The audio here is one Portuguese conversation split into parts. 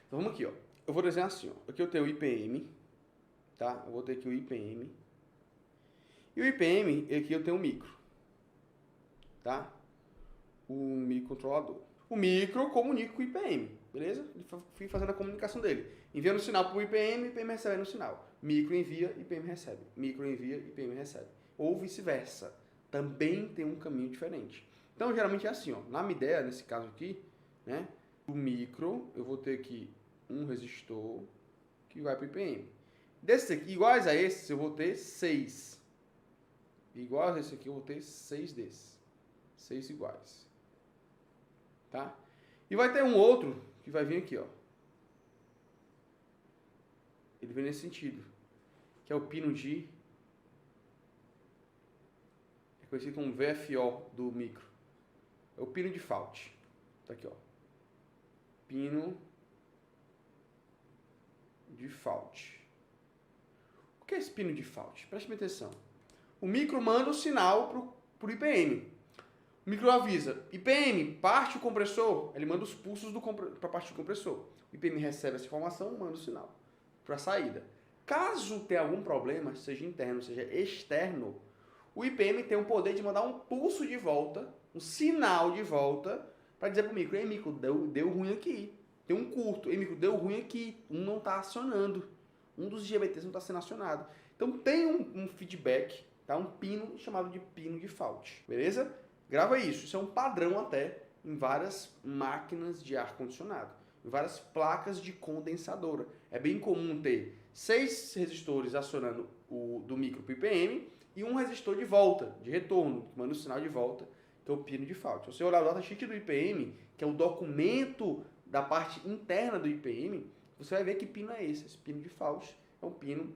Então vamos aqui, ó. Eu vou desenhar assim, ó. Aqui eu tenho o IPM, tá? Eu vou ter aqui o IPM. E o IPM, aqui eu tenho o micro, tá? O microcontrolador. O micro comunica com o IPM, beleza? Ele fica fazendo a comunicação dele. Enviando o sinal para o IPM, IPM recebe o sinal. Micro envia, IPM recebe. Micro envia, IPM recebe. Ou vice-versa. Também tem um caminho diferente. Então, geralmente é assim, ó. Na minha ideia, nesse caso aqui, né? O micro, eu vou ter aqui um resistor que vai para o IPM. Desses aqui, iguais a esses, eu vou ter 6. Igual a esse aqui, eu vou ter 6 desses. 6 iguais. Tá? E vai ter um outro que vai vir aqui, ó. Ele vem nesse sentido, que é o pino de... é conhecido como VFO do micro. É o pino de Fault. Tá aqui, ó. Pino de Fault. O que é esse pino de Fault? Preste atenção. O micro manda o sinal pro IPM. O micro avisa, IPM, parte o compressor, ele manda os pulsos para a parte do compressor. O IPM recebe essa informação, manda o sinal para a saída. Caso tenha algum problema, seja interno, seja externo, o IPM tem o poder de mandar um pulso de volta, um sinal de volta, para dizer para o micro, ei micro, deu ruim aqui, tem um curto, ei micro, deu ruim aqui, um não está acionando, um dos GBTs não está sendo acionado. Então tem um feedback, tá? Um pino chamado de pino de Fault, beleza? Grava isso é um padrão até em várias máquinas de ar-condicionado, em várias placas de condensadora. É bem comum ter 6 resistores acionando o do micro para o IPM e um resistor de volta, de retorno, que manda o sinal de volta, que é o pino de Fault. Se você olhar o datasheet do IPM, que é o documento da parte interna do IPM, você vai ver que pino é esse. Esse pino de Fault é um pino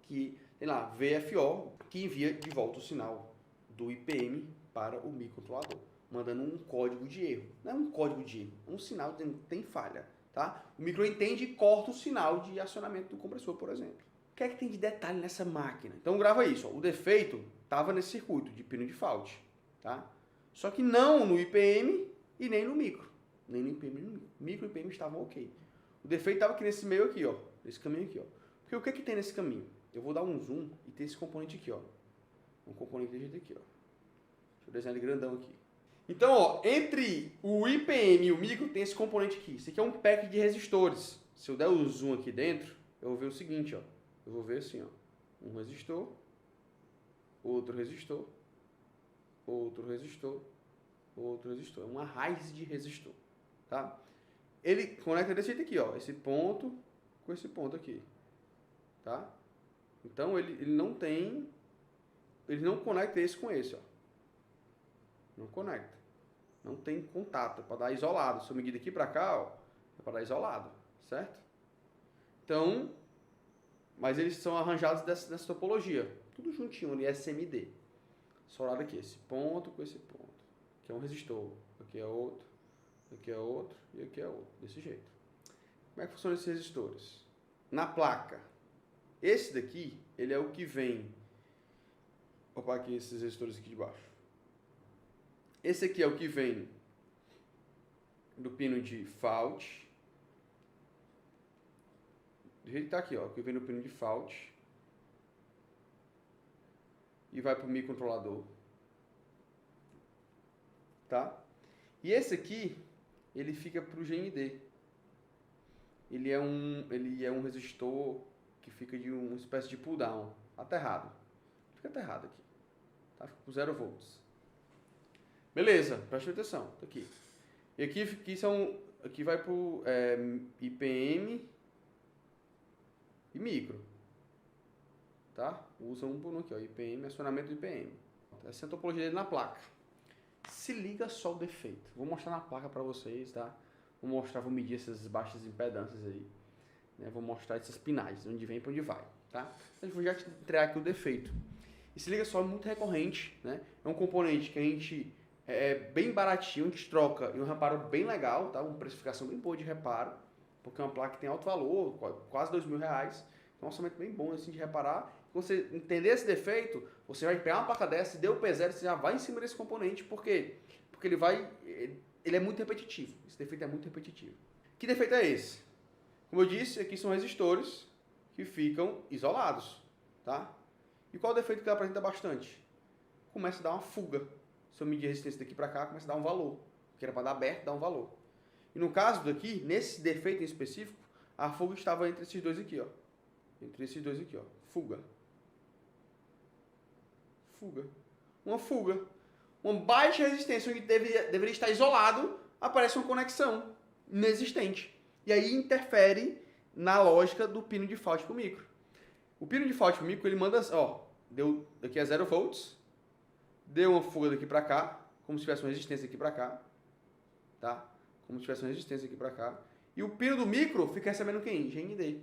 que, sei lá, VFO, que envia de volta o sinal do IPM para o microcontrolador, mandando um código de erro. Não é um código de erro, é um sinal dizendo que tem falha. Tá? O micro entende e corta o sinal de acionamento do compressor, por exemplo. O que é que tem de detalhe nessa máquina? Então grava isso. Ó. O defeito estava nesse circuito de pino de Fault. Tá? Só que não no IPM e nem no micro. Nem no IPM nem no micro. Micro e IPM estavam ok. O defeito estava aqui nesse meio aqui, ó. Nesse caminho aqui, ó. Porque o que é que tem nesse caminho? Eu vou dar um zoom e tem esse componente aqui, ó. Um componente desse jeito aqui, ó. Deixa eu desenhar ele grandão aqui. Então, ó, entre o IPM e o micro tem esse componente aqui. Esse aqui é um pack de resistores. Se eu der o zoom aqui dentro, eu vou ver o seguinte, ó. Eu vou ver assim, ó. Um resistor, outro resistor, outro resistor, outro resistor. É uma raiz de resistor, tá? Ele conecta desse jeito aqui, ó. Esse ponto com esse ponto aqui, tá? Então, ele não tem... ele não conecta esse com esse, ó. Não conecta. Não tem contato. É para dar isolado. Se eu medir daqui para cá, ó, é para dar isolado. Certo? Então, mas eles são arranjados nessa topologia. Tudo juntinho ali, SMD. Solado aqui. Esse ponto com esse ponto. Aqui é um resistor. Aqui é outro. Aqui é outro. E aqui é outro. Desse jeito. Como é que funcionam esses resistores? Na placa. Esse daqui, ele é o que vem... Opa, aqui esses resistores aqui de baixo. Esse aqui é o que vem do pino de Fault. Do jeito que tá aqui, ó, que vem do pino de Fault. E vai para o microcontrolador. Tá? E esse aqui, ele fica para o GND. Ele é um resistor que fica de uma espécie de pull down. Aterrado. Fica aterrado aqui. Tá? Fica com 0 volts. Beleza, preste atenção, tá aqui. E aqui vai pro IPM e micro, tá? Usa um por um aqui, ó, IPM, acionamento do IPM. Essa é a topologia dele na placa. Se liga só o defeito. Vou mostrar na placa para vocês, tá? Vou medir essas baixas impedâncias aí. Né? Vou mostrar essas pinagens, onde vem e para onde vai, tá? Eu vou já te entregar aqui o defeito. E se liga só, é muito recorrente, né? É um componente que a gente... é bem baratinho, a gente troca e um reparo bem legal, tá? Uma precificação bem boa de reparo, porque é uma placa que tem alto valor, quase R$2.000. É um orçamento bem bom assim de reparar. Quando você entender esse defeito, você vai pegar uma placa dessa, deu o P0, você já vai em cima desse componente, por quê? Porque ele é muito repetitivo. Esse defeito é muito repetitivo. Que defeito é esse? Como eu disse, aqui são resistores que ficam isolados, tá? E qual o defeito que ele apresenta bastante? Começa a dar uma fuga. Se eu medir a resistência daqui para cá, começa a dar um valor. Que era para dar aberto, dá um valor. E no caso daqui, nesse defeito em específico, a fuga estava entre esses dois aqui, ó. Entre esses dois aqui, ó. Fuga. Fuga. Uma fuga. Uma baixa resistência, onde deveria estar isolado, aparece uma conexão inexistente. E aí interfere na lógica do pino de Fault para o micro. O pino de Fault para o micro, ele manda, ó, deu daqui a 0 volts, deu uma fuga daqui para cá, como se tivesse uma resistência aqui para cá, tá? Como se tivesse uma resistência aqui para cá. E o pino do micro fica recebendo quem? GND.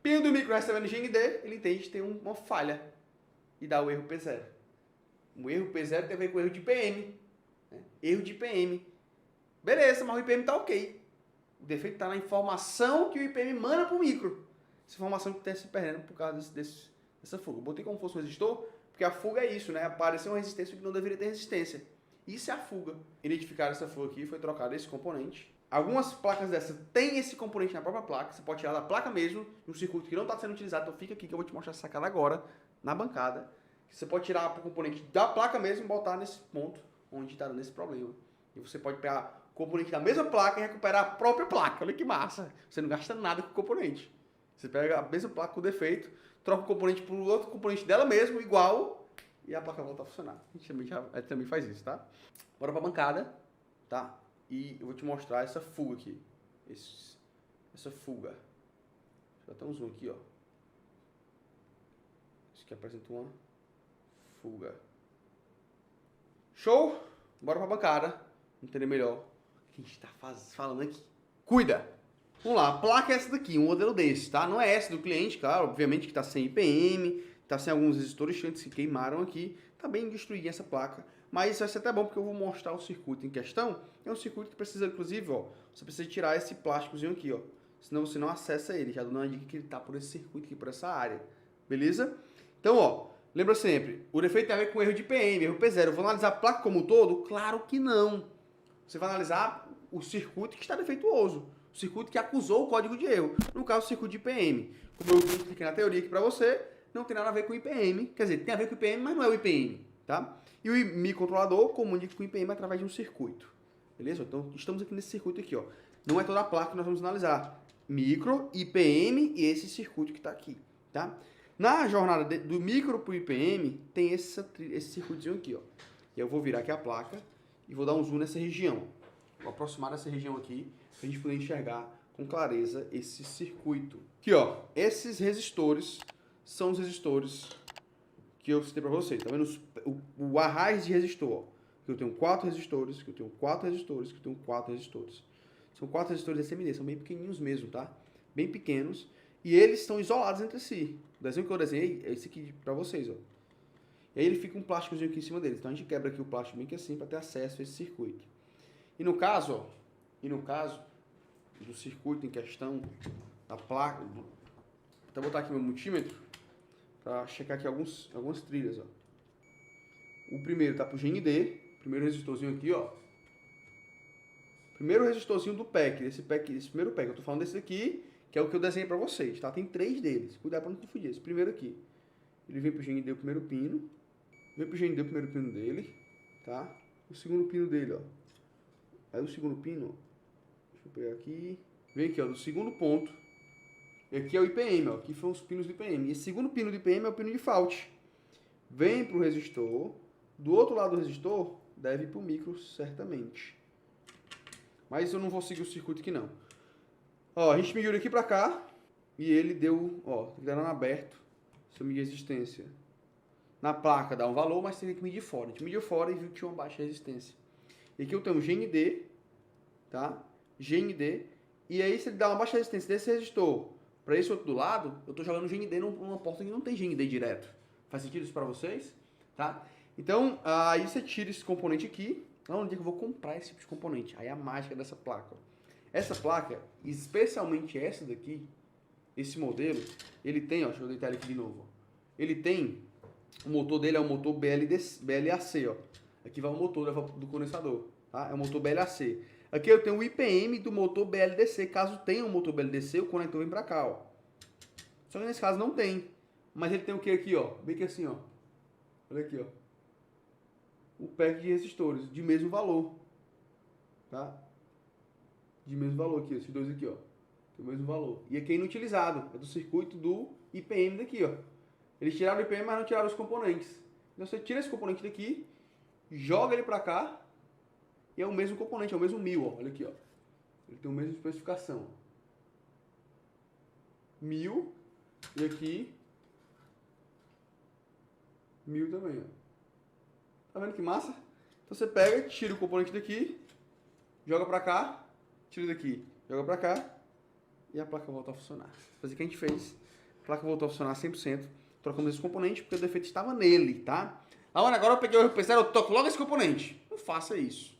Pino do micro recebendo GND, ele entende que tem uma falha e dá o erro P0. O erro P0 tem a ver com o erro de IPM. Né? Erro de IPM. Beleza, mas o IPM tá ok. O defeito está na informação que o IPM manda para o micro. Essa informação que está se perdendo por causa dessa fuga. Eu botei como fosse um resistor, porque a fuga é isso, né? Apareceu uma resistência que não deveria ter resistência. Isso é a fuga. Identificaram essa fuga aqui, foi trocado esse componente. Algumas placas dessas têm esse componente na própria placa. Você pode tirar da placa mesmo, um circuito que não está sendo utilizado. Então fica aqui que eu vou te mostrar essa sacada agora, na bancada. Você pode tirar o componente da placa mesmo e botar nesse ponto onde está dando esse problema. E você pode pegar o componente da mesma placa e recuperar a própria placa. Olha que massa. Você não gasta nada com o componente. Você pega a mesma placa com defeito, troca o componente por outro componente dela mesmo, igual, e a placa volta a funcionar. A gente também faz isso, tá? Bora pra bancada, tá? E eu vou te mostrar essa fuga aqui. Essa fuga. Deixa eu dar um zoom aqui, ó. Isso aqui apresenta uma fuga. Show? Bora pra bancada. Entender melhor o que a gente tá falando aqui. Cuida! Vamos lá, a placa é essa daqui, um modelo desse, tá? Não é essa do cliente, claro, obviamente que tá sem IPM, tá sem alguns resistores chantes que queimaram aqui, tá bem destruída essa placa, mas isso vai ser até bom porque eu vou mostrar o circuito em questão. É um circuito que precisa, inclusive, ó, você precisa tirar esse plásticozinho aqui, ó, senão você não acessa ele, já dou uma dica que ele tá por esse circuito aqui, por essa área, beleza? Então, ó, lembra sempre, o defeito tem a ver com erro de IPM, erro P0, eu vou analisar a placa como um todo? Claro que não. Você vai analisar o circuito que está defeituoso. O circuito que acusou o código de erro. No caso, o circuito de IPM. Como eu expliquei na teoria aqui para você, não tem nada a ver com o IPM. Quer dizer, tem a ver com o IPM, mas não é o IPM. Tá? E o microcontrolador comunica com o IPM através de um circuito. Beleza? Então, estamos aqui nesse circuito aqui. Ó. Não é toda a placa que nós vamos analisar. Micro, IPM e esse circuito que está aqui. Tá? Na jornada do micro para o IPM, tem esse circuitozinho aqui. Ó. E eu vou virar aqui a placa e vou dar um zoom nessa região. Vou aproximar dessa região aqui, para a gente poder enxergar com clareza esse circuito. Aqui, ó, esses resistores são os resistores que eu citei para vocês. Tá vendo o arraio de resistor? Ó. Que eu tenho 4 resistores, que eu tenho 4 resistores, que eu tenho 4 resistores. São 4 resistores SMD, são bem pequenininhos mesmo, tá? Bem pequenos. E eles estão isolados entre si. O desenho que eu desenhei é esse aqui para vocês, ó. E aí ele fica um plásticozinho aqui em cima deles. Então a gente quebra aqui o plástico bem que assim para ter acesso a esse circuito. E no caso, ó, do circuito em questão, da placa, vou botar aqui meu multímetro para checar aqui algumas trilhas, ó. O primeiro tá pro GND, primeiro resistorzinho aqui, ó. Primeiro resistorzinho do pack, esse primeiro pack, eu tô falando desse aqui, que é o que eu desenhei para vocês, tá? Tem 3 deles, cuidado para não confundir. Esse primeiro aqui, ele vem pro GND o primeiro pino, vem pro GND o primeiro pino dele, tá? O segundo pino dele, ó. Aí o segundo pino, deixa eu pegar aqui, vem aqui, ó, do segundo ponto. E aqui é o IPM, ó, aqui foram os pinos do IPM. E esse segundo pino do IPM é o pino de Fault. Vem pro resistor, do outro lado do resistor, deve ir pro micro, certamente. Mas eu não vou seguir o circuito aqui, não. Ó, a gente mediu aqui pra cá, e ele deu, ó, tem que dar no aberto, se eu medir a resistência. Na placa dá um valor, mas tem que medir fora. A gente mediu fora e viu que tinha uma baixa resistência. E aqui eu tenho GND, tá? GND. E aí, se ele dá uma baixa resistência desse resistor para esse outro do lado, eu estou jogando GND numa porta que não tem GND direto. Faz sentido isso para vocês? Tá? Então, aí você tira esse componente aqui. Onde é que eu vou comprar esse tipo de componente? Aí a mágica dessa placa. Essa placa, especialmente essa daqui, esse modelo, ele tem, ó, deixa eu deitar ele aqui de novo. Ele tem, o motor dele é um motor BLAC, ó. Aqui vai o motor do condensador, tá? É o motor BLAC. Aqui eu tenho o IPM do motor BLDC. Caso tenha um motor BLDC, o conector vem pra cá, ó. Só que nesse caso não tem. Mas ele tem o que aqui, ó? Bem que assim, ó. Olha aqui, ó. O pack de resistores de mesmo valor. Tá? De mesmo valor aqui, esses dois aqui, ó. Tem o mesmo valor. E aqui é inutilizado. É do circuito do IPM daqui, ó. Eles tiraram o IPM, mas não tiraram os componentes. Então você tira esse componente daqui, joga ele pra cá, e é o mesmo componente, é o mesmo 1000, ó. Olha aqui, ó. Ele tem a mesma especificação. 1000, e aqui 1000 também, ó. Tá vendo que massa? Então você pega, tira o componente daqui, joga pra cá, tira daqui, joga pra cá, e a placa volta a funcionar. Fazer o que a gente fez. A placa voltou a funcionar 100%. Trocamos esse componente porque o defeito estava nele, tá? Agora eu peguei o RPC, eu toco logo esse componente. Não faça isso.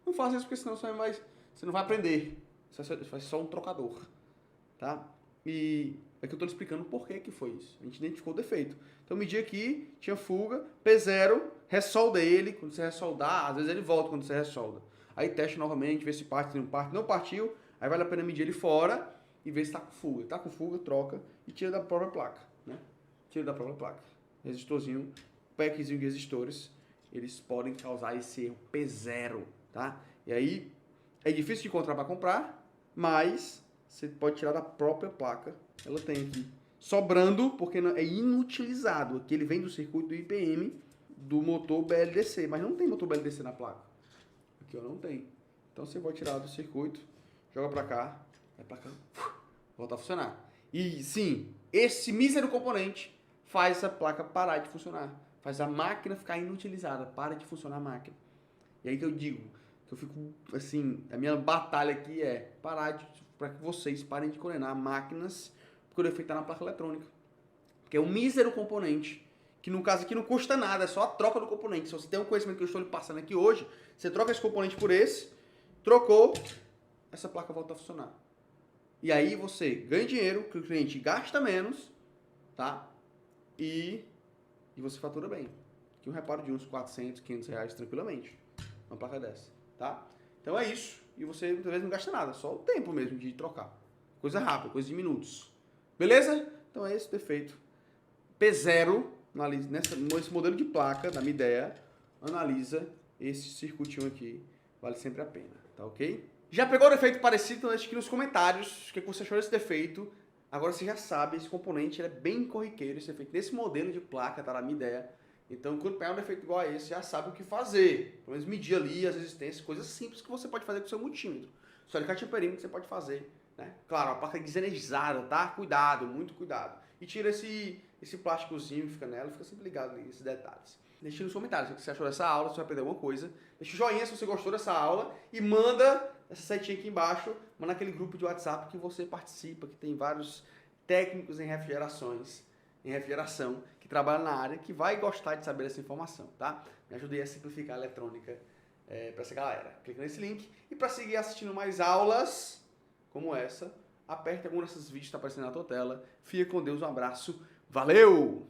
Não faça isso porque senão você não vai aprender. Você vai ser só um trocador, tá? E aqui eu tô explicando por que foi isso. A gente identificou o defeito. Então eu medi aqui, tinha fuga, P0, ressolda ele. Quando você ressoldar, às vezes ele volta quando você ressolda. Aí testa novamente, vê se parte, se não parte. Não partiu, aí vale a pena medir ele fora e ver se tá com fuga. Tá com fuga, troca e tira da própria placa, né? Tira da própria placa. Resistorzinho, packzinho de resistores, eles podem causar esse erro P0, tá? E aí, é difícil de encontrar para comprar, mas você pode tirar da própria placa. Ela tem aqui, sobrando, porque é inutilizado. Aqui ele vem do circuito do IPM do motor BLDC, mas não tem motor BLDC na placa. Aqui, ó, não tem. Então você pode tirar do circuito, joga para cá, a placa volta a funcionar. E sim, esse mísero componente faz a placa parar de funcionar. Faz a máquina ficar inutilizada. Para de funcionar a máquina. E aí que eu digo, que eu fico, assim, a minha batalha aqui é para que vocês parem de condenar máquinas porque o defeito está na placa eletrônica. Porque é um mísero componente, que no caso aqui não custa nada, é só a troca do componente. Se você tem um conhecimento que eu estou lhe passando aqui hoje, você troca esse componente por esse, trocou, essa placa volta a funcionar. E aí você ganha dinheiro, que o cliente gasta menos, tá? E você fatura bem. Aqui um reparo de uns 400, 500 reais tranquilamente. Uma placa dessa, tá? Então é isso. E você muitas vezes não gasta nada, só o tempo mesmo de trocar. Coisa rápida, coisa de minutos. Beleza? Então é esse o defeito. P0, nesse modelo de placa, da minha ideia, analisa esse circuitinho aqui. Vale sempre a pena, tá ok? Já pegou o defeito parecido? Então deixa aqui nos comentários o que você achou desse defeito. Agora você já sabe, esse componente ele é bem corriqueiro, esse defeito nesse modelo de placa, tá na minha ideia. Então, quando pegar um defeito igual a esse, já sabe o que fazer. Pelo menos medir ali as resistências, coisas simples que você pode fazer com o seu multímetro. Só alicate e perímetro você pode fazer, né? Claro, a placa é desenergizada, tá? Cuidado, muito cuidado. E tira esse plásticozinho que fica nela, fica sempre ligado ali, esses detalhes. Deixa nos comentários o que você achou dessa aula, se você vai aprender alguma coisa. Deixa o joinha se você gostou dessa aula e manda essa setinha aqui embaixo, manda naquele grupo de WhatsApp que você participa, que tem vários técnicos em refrigeração, que trabalham na área, que vai gostar de saber essa informação, tá? Me ajudei a simplificar a eletrônica para essa galera. Clica nesse link e para seguir assistindo mais aulas como essa, aperte algum desses vídeos que está aparecendo na tua tela. Fica com Deus, um abraço, valeu!